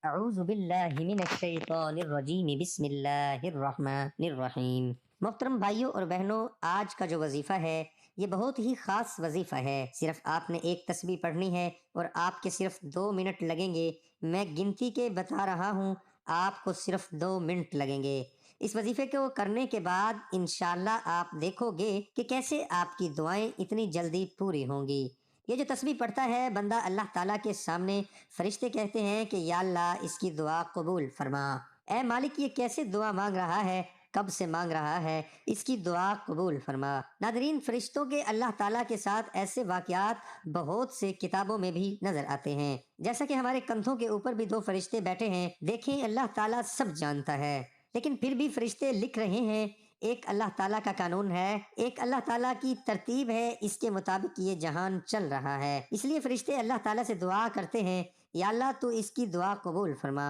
اعوذ باللہ من الشیطان الرجیم بسم اللہ الرحمن الرحیم۔ محترم بھائیوں اور بہنوں، آج کا جو وظیفہ ہے یہ بہت ہی خاص وظیفہ ہے۔ صرف آپ نے ایک تسبیح پڑھنی ہے اور آپ کے صرف 2 منٹ لگیں گے۔ میں گنتی کے بتا رہا ہوں، آپ کو صرف 2 منٹ لگیں گے۔ اس وظیفے کو کرنے کے بعد انشاءاللہ آپ دیکھو گے کہ کیسے آپ کی دعائیں اتنی جلدی پوری ہوں گی۔ یہ جو تسبیح پڑھتا ہے بندہ، اللہ تعالیٰ کے سامنے فرشتے کہتے ہیں کہ یا اللہ اس کی دعا قبول فرما۔ اے مالک، یہ کیسے دعا مانگ رہا ہے، کب سے مانگ رہا ہے، اس کی دعا قبول فرما۔ ناظرین، فرشتوں کے اللہ تعالیٰ کے ساتھ ایسے واقعات بہت سے کتابوں میں بھی نظر آتے ہیں، جیسا کہ ہمارے کندھوں کے اوپر بھی 2 فرشتے بیٹھے ہیں۔ دیکھیں، اللہ تعالیٰ سب جانتا ہے، لیکن پھر بھی فرشتے لکھ رہے ہیں۔ ایک اللہ تعالیٰ کا قانون ہے، ایک اللہ تعالیٰ کی ترتیب ہے، اس کے مطابق یہ جہان چل رہا ہے۔ اس لیے فرشتے اللہ تعالیٰ سے دعا کرتے ہیں، یا اللہ تو اس کی دعا قبول فرما۔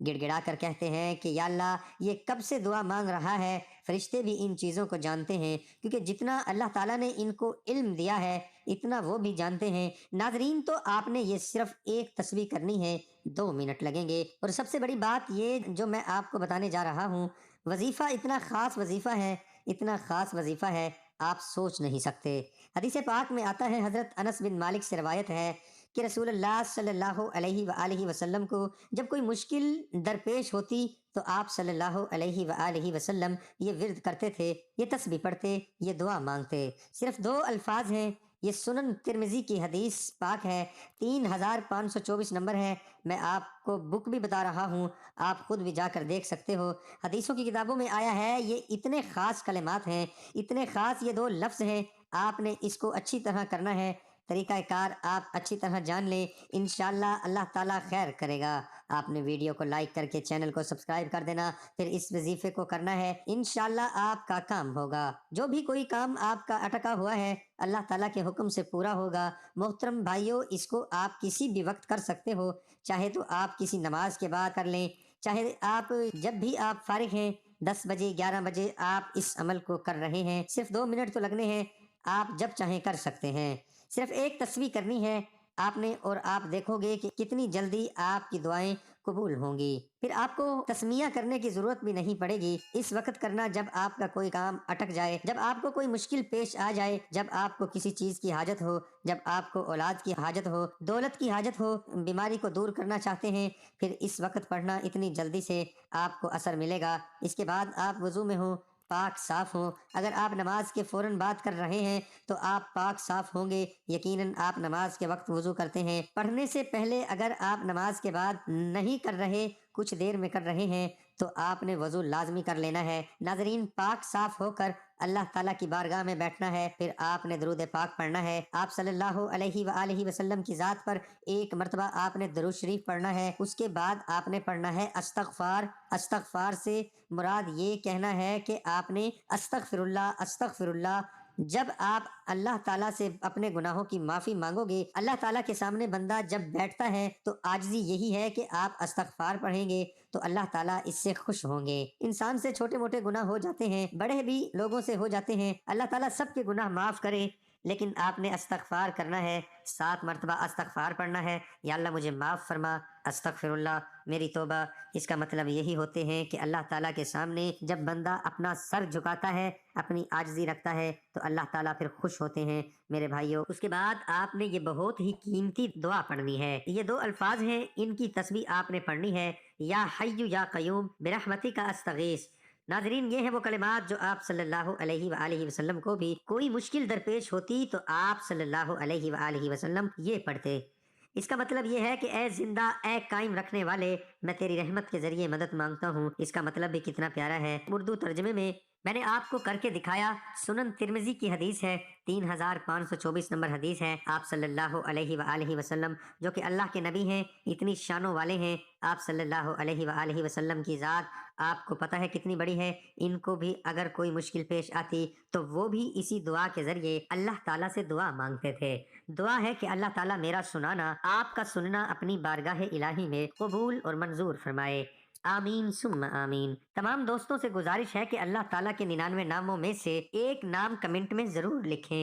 گڑ گڑا کر کہتے ہیں کہ یا اللہ یہ کب سے دعا مانگ رہا ہے۔ فرشتے بھی ان چیزوں کو جانتے ہیں، کیونکہ جتنا اللہ تعالیٰ نے ان کو علم دیا ہے اتنا وہ بھی جانتے ہیں۔ ناظرین، تو آپ نے یہ صرف ایک تسبیح کرنی ہے، 2 منٹ لگیں گے۔ اور سب سے بڑی بات یہ جو میں آپ کو بتانے جا رہا ہوں، وظیفہ اتنا خاص وظیفہ ہے، اتنا خاص وظیفہ ہے، آپ سوچ نہیں سکتے۔ حدیث پاک میں آتا ہے، حضرت انس بن مالک سے روایت ہے کہ رسول اللہ صلی اللہ علیہ وآلہ وسلم کو جب کوئی مشکل درپیش ہوتی تو آپ صلی اللہ علیہ وآلہ وسلم یہ ورد کرتے تھے، یہ تسبیح پڑھتے، یہ دعا مانگتے۔ صرف 2 الفاظ ہیں، یہ سنن ترمذی کی حدیث پاک ہے، 3524 نمبر ہے۔ میں آپ کو بک بھی بتا رہا ہوں، آپ خود بھی جا کر دیکھ سکتے ہو۔ حدیثوں کی کتابوں میں آیا ہے، یہ اتنے خاص کلمات ہیں، اتنے خاص یہ 2 لفظ ہیں، آپ نے اس کو اچھی طرح کرنا ہے۔ طریقہ کار آپ اچھی طرح جان لیں، انشاءاللہ اللہ تعالیٰ خیر کرے گا۔ آپ نے ویڈیو کو لائک کر کے چینل کو سبسکرائب کر دینا، پھر اس وظیفے کو کرنا ہے، انشاءاللہ آپ کا کام ہوگا۔ جو بھی کوئی کام آپ کا اٹکا ہوا ہے اللہ تعالیٰ کے حکم سے پورا ہوگا۔ محترم بھائیوں، اس کو آپ کسی بھی وقت کر سکتے ہو، چاہے تو آپ کسی نماز کے بعد کر لیں، چاہے آپ جب بھی آپ فارغ ہیں، 10 بجے 11 بجے آپ اس عمل کو کر رہے ہیں۔ صرف 2 منٹ تو لگنے ہیں، آپ جب چاہیں کر سکتے ہیں۔ صرف ایک تسبیح کرنی ہے آپ نے، اور آپ دیکھو گے کہ کتنی جلدی آپ کی دعائیں قبول ہوں گی۔ پھر آپ کو تسمیہ کرنے کی ضرورت بھی نہیں پڑے گی، اس وقت کرنا جب آپ کا کوئی کام اٹک جائے، جب آپ کو کوئی مشکل پیش آ جائے، جب آپ کو کسی چیز کی حاجت ہو، جب آپ کو اولاد کی حاجت ہو، دولت کی حاجت ہو، بیماری کو دور کرنا چاہتے ہیں، پھر اس وقت پڑھنا، اتنی جلدی سے آپ کو اثر ملے گا۔ اس کے بعد آپ وضو میں ہوں، پاک صاف ہوں۔ اگر آپ نماز کے فوراً بعد کر رہے ہیں تو آپ پاک صاف ہوں گے، یقیناً آپ نماز کے وقت وضو کرتے ہیں۔ پڑھنے سے پہلے اگر آپ نماز کے بعد نہیں کر رہے، کچھ دیر میں کر رہے ہیں، تو آپ نے وضو لازمی کر لینا ہے۔ ناظرین، پاک صاف ہو کر اللہ تعالیٰ کی بارگاہ میں بیٹھنا ہے، پھر آپ نے درود پاک پڑھنا ہے۔ آپ صلی اللہ علیہ وآلہ وسلم کی ذات پر 1 مرتبہ آپ نے درود شریف پڑھنا ہے۔ اس کے بعد آپ نے پڑھنا ہے استغفار۔ استغفار سے مراد یہ کہنا ہے کہ آپ نے استغفر اللہ، استغفر اللہ۔ جب آپ اللہ تعالیٰ سے اپنے گناہوں کی معافی مانگو گے، اللہ تعالیٰ کے سامنے بندہ جب بیٹھتا ہے تو عاجزی یہی ہے کہ آپ استغفار پڑھیں گے تو اللہ تعالیٰ اس سے خوش ہوں گے۔ انسان سے چھوٹے موٹے گناہ ہو جاتے ہیں، بڑے بھی لوگوں سے ہو جاتے ہیں، اللہ تعالیٰ سب کے گناہ معاف کرے، لیکن آپ نے استغفار کرنا ہے، 7 مرتبہ استغفار پڑھنا ہے۔ یا اللہ مجھے معاف فرما، استغفر اللہ، میری توبہ۔ اس کا مطلب یہی ہوتے ہیں کہ اللہ تعالیٰ کے سامنے جب بندہ اپنا سر جھکاتا ہے، اپنی عاجزی رکھتا ہے، تو اللہ تعالیٰ پھر خوش ہوتے ہیں میرے بھائیوں۔ اس کے بعد آپ نے یہ بہت ہی قیمتی دعا پڑھنی ہے، یہ 2 الفاظ ہیں، ان کی تسبیح آپ نے پڑھنی ہے، یا حی یا قیوم برحمتک استغیث۔ ناظرین، یہ ہیں وہ کلمات جو آپ صلی اللہ علیہ وآلہ وسلم کو بھی کوئی مشکل درپیش ہوتی تو آپ صلی اللہ علیہ وآلہ وسلم یہ پڑھتے۔ اس کا مطلب یہ ہے کہ اے زندہ، اے قائم رکھنے والے، میں تیری رحمت کے ذریعے مدد مانگتا ہوں۔ اس کا مطلب بھی کتنا پیارا ہے۔ اردو ترجمے میں میں نے آپ کو کر کے دکھایا، سنن ترمذی کی حدیث ہے، 3524 نمبر حدیث ہے۔ آپ صلی اللہ علیہ وآلہ وسلم جو کہ اللہ کے نبی ہیں، اتنی شانوں والے ہیں، آپ صلی اللہ علیہ وآلہ وسلم کی ذات آپ کو پتہ ہے کتنی بڑی ہے۔ ان کو بھی اگر کوئی مشکل پیش آتی تو وہ بھی اسی دعا کے ذریعے اللہ تعالیٰ سے دعا مانگتے تھے۔ دعا ہے کہ اللہ تعالیٰ میرا سنانا، آپ کا سننا اپنی بارگاہ الہی میں قبول اور منظور فرمائے، آمین ثم آمین۔ تمام دوستوں سے گزارش ہے کہ اللہ تعالیٰ کے 99 ناموں میں سے ایک نام کمنٹ میں ضرور لکھیں۔